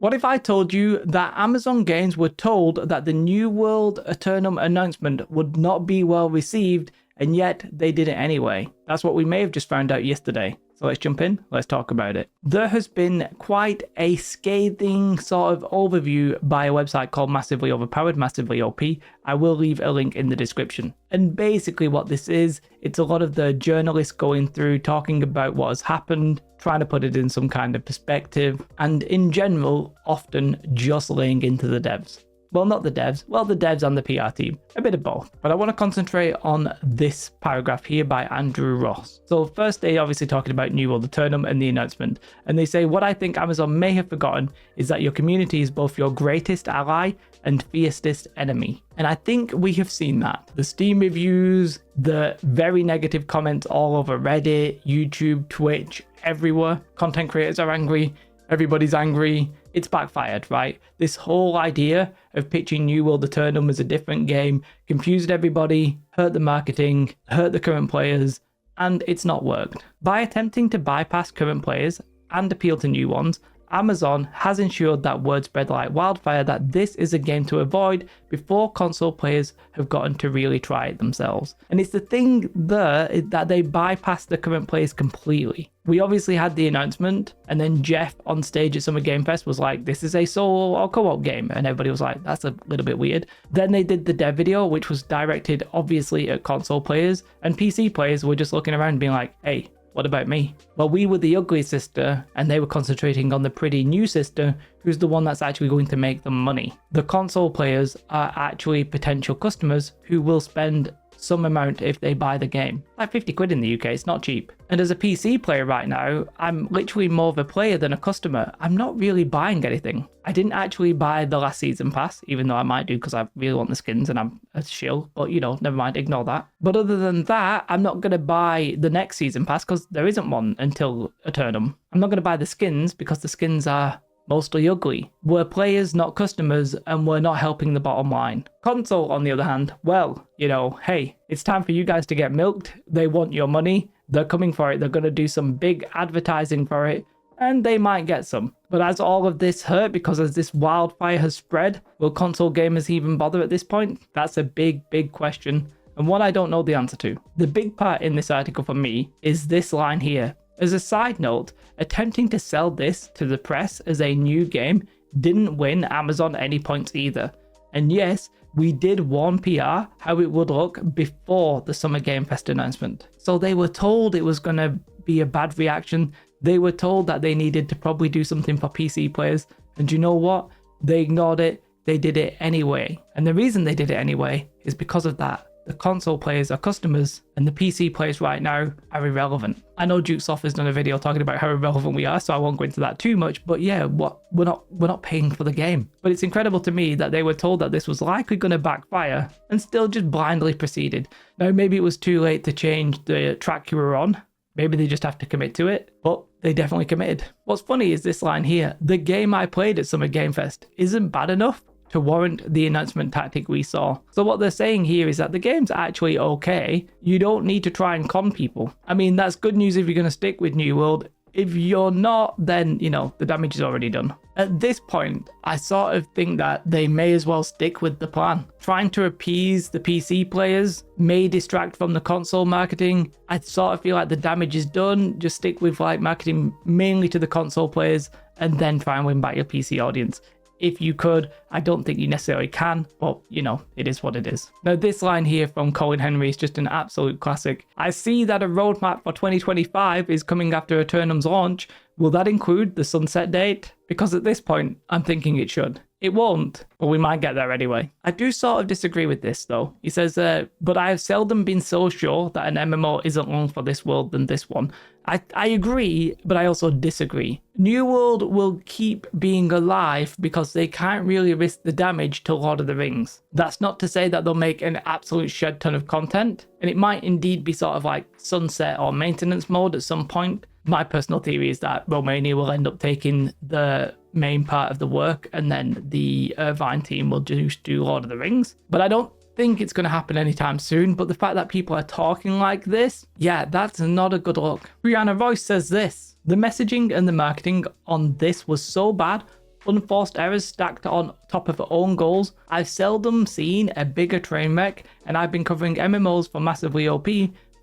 What if I told you that Amazon Games were told that the new World Aeternum announcement would not be well received, and yet they did it anyway? That's what we may have just found out yesterday. So let's jump in, let's talk about it. There has been quite a scathing sort of overview by a website called Massively Overpowered, Massively OP. I will leave a link in the description. And basically what this is, it's a lot of the journalists going through, talking about what has happened, trying to put it in some kind of perspective, and in general, often just laying into the devs. Well, not the devs, well, the devs and the PR team, a bit of both. But I want to concentrate on this paragraph here by Andrew Ross. So first, they obviously talking about New World Aeternum and the announcement. And they say, what I think Amazon may have forgotten is that your community is both your greatest ally and fiercest enemy. And I think we have seen that. The Steam reviews, the very negative comments all over Reddit, YouTube, Twitch, everywhere. Content creators are angry. Everybody's angry. It's backfired, right? This whole idea of pitching New World Aeternum as a different game confused everybody, hurt the marketing, hurt the current players, and it's not worked. By attempting to bypass current players and appeal to new ones, Amazon has ensured that word spread like wildfire that this is a game to avoid before console players have gotten to really try it themselves. And it's the thing there is that they bypassed the current players completely. We obviously had the announcement, and then Jeff on stage at Summer Game Fest was like, this is a solo or co-op game, and everybody was like, that's a little bit weird. Then they did the dev video, which was directed obviously at console players, and PC players were just looking around being like, hey, what about me? Well, we were the ugly sister, and they were concentrating on the pretty new sister, who's the one that's actually going to make them money. The console players are actually potential customers who will spend some amount if they buy the game. Like 50 quid in the UK, it's not cheap. And as a PC player right now, I'm literally more of a player than a customer. I'm not really buying anything. I didn't actually buy the last season pass, even though I might do because I really want the skins and I'm a shill, but you know, never mind, ignore that. But other than that, I'm not going to buy the next season pass because there isn't one until Aeternum. I'm not going to buy the skins because the skins are mostly ugly. We're players, not customers, and we're not helping the bottom line. Console, on the other hand, well, you know, hey, it's time for you guys to get milked. They want your money. They're coming for it. They're going to do some big advertising for it, and they might get some. But as all of this hurt because as this wildfire has spread, will console gamers even bother at this point? That's a big, big question, and one I don't know the answer to. The big part in this article for me is this line here. As a side note, attempting to sell this to the press as a new game didn't win Amazon any points either. And yes, we did warn PR how it would look before the Summer Game Fest announcement. So they were told it was going to be a bad reaction. They were told that they needed to probably do something for PC players. And you know what? They ignored it. They did it anyway. And the reason they did it anyway is because of that. The console players are customers, and the PC players right now are irrelevant. I know Dukesoft has done a video talking about how irrelevant we are, so I won't go into that too much. But yeah, we're not paying for the game. But it's incredible to me that they were told that this was likely going to backfire, and still just blindly proceeded. Now, maybe it was too late to change the track you were on. Maybe they just have to commit to it, but they definitely committed. What's funny is this line here. The game I played at Summer Game Fest isn't bad enough to warrant the announcement tactic we saw. So what they're saying here is that the game's actually okay. You don't need to try and con people. I mean, that's good news if you're going to stick with New World. If you're not, then, you know, the damage is already done. At this point, I sort of think that they may as well stick with the plan. Trying to appease the PC players may distract from the console marketing. I sort of feel like the damage is done. Just stick with like marketing mainly to the console players and then try and win back your PC audience. If you could, I don't think you necessarily can, but you know, it is what it is. Now, this line here from Colin Henry is just an absolute classic. I see that a roadmap for 2025 is coming after Aeternum's launch. Will that include the sunset date? Because at this point, I'm thinking it should. It won't, but we might get there anyway. I do sort of disagree with this though. He says, but I have seldom been so sure that an MMO isn't long for this world than this one. I agree, but I also disagree. New World will keep being alive because they can't really risk the damage to Lord of the Rings. That's not to say that they'll make an absolute shed ton of content, and it might indeed be sort of like sunset or maintenance mode at some point. My personal theory is that Romania will end up taking the main part of the work, and then the Irvine team will just do Lord of the Rings. But I don't think it's going to happen anytime soon, but the fact that people are talking like this, yeah, that's not a good look. Brianna Royce says this: the messaging and the marketing on this was so bad, unforced errors stacked on top of own goals. I've seldom seen a bigger train wreck, and I've been covering MMOs for Massively OP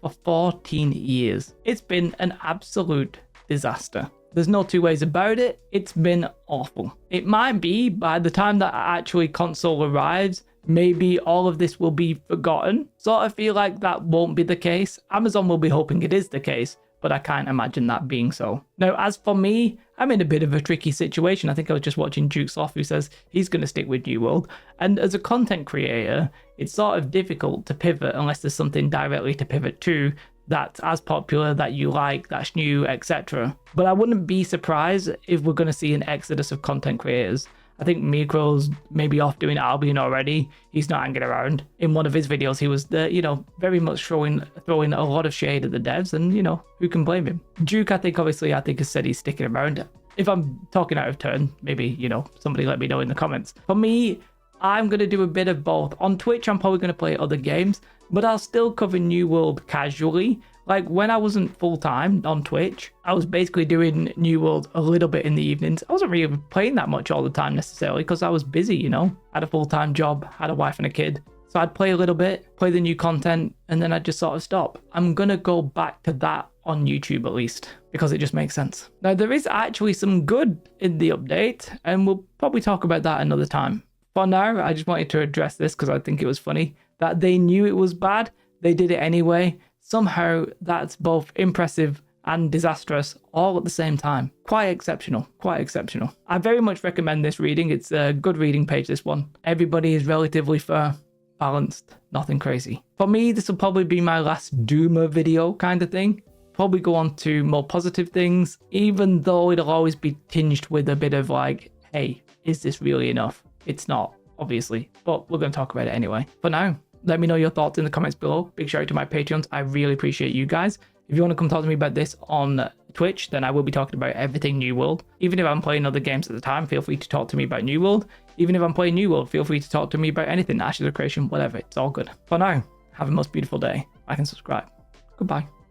for 14 years. It's been an absolute disaster. There's no two ways about it. It's been awful. It might be by the time that actually console arrives, maybe all of this will be forgotten. Sort of feel like that won't be the case. Amazon will be hoping it is the case, but I can't imagine that being so. Now, as for me, I'm in a bit of a tricky situation. I think I was just watching Duke's Off, who says he's going to stick with New World. And as a content creator, it's sort of difficult to pivot unless there's something directly to pivot to that's as popular, that you like, that's new, etc. But I wouldn't be surprised if we're going to see an exodus of content creators. I think Mikro's maybe off doing Albion already. He's not hanging around. In one of his videos, he was very much throwing a lot of shade at the devs, and who can blame him? Duke, I think has said he's sticking around. If I'm talking out of turn, maybe somebody let me know in the comments. For me, I'm going to do a bit of both. On Twitch, I'm probably going to play other games, but I'll still cover New World casually. Like when I wasn't full-time on Twitch, I was basically doing New World a little bit in the evenings. I wasn't really playing that much all the time necessarily because I was busy, I had a full-time job, had a wife and a kid. So I'd play a little bit, play the new content, and then I'd just sort of stop. I'm going to go back to that on YouTube at least, because it just makes sense. Now, there is actually some good in the update, and we'll probably talk about that another time. For now, I just wanted to address this because I think it was funny that they knew it was bad, they did it anyway. Somehow that's both impressive and disastrous all at the same time. Quite exceptional, quite exceptional. I very much recommend this reading. It's a good reading page, this one. Everybody is relatively fair, balanced, nothing crazy. For me, this will probably be my last doomer video kind of thing. Probably go on to more positive things, even though it'll always be tinged with a bit of like, hey, is this really enough? It's not, obviously, but we're going to talk about it anyway. For now, let me know your thoughts in the comments below. Big shout out to my Patreons. I really appreciate you guys. If you want to come talk to me about this on Twitch, then I will be talking about everything New World. Even if I'm playing other games at the time, feel free to talk to me about New World. Even if I'm playing New World, feel free to talk to me about anything, Ashes of Creation, whatever. It's all good. For now, have a most beautiful day. Like and subscribe. Goodbye.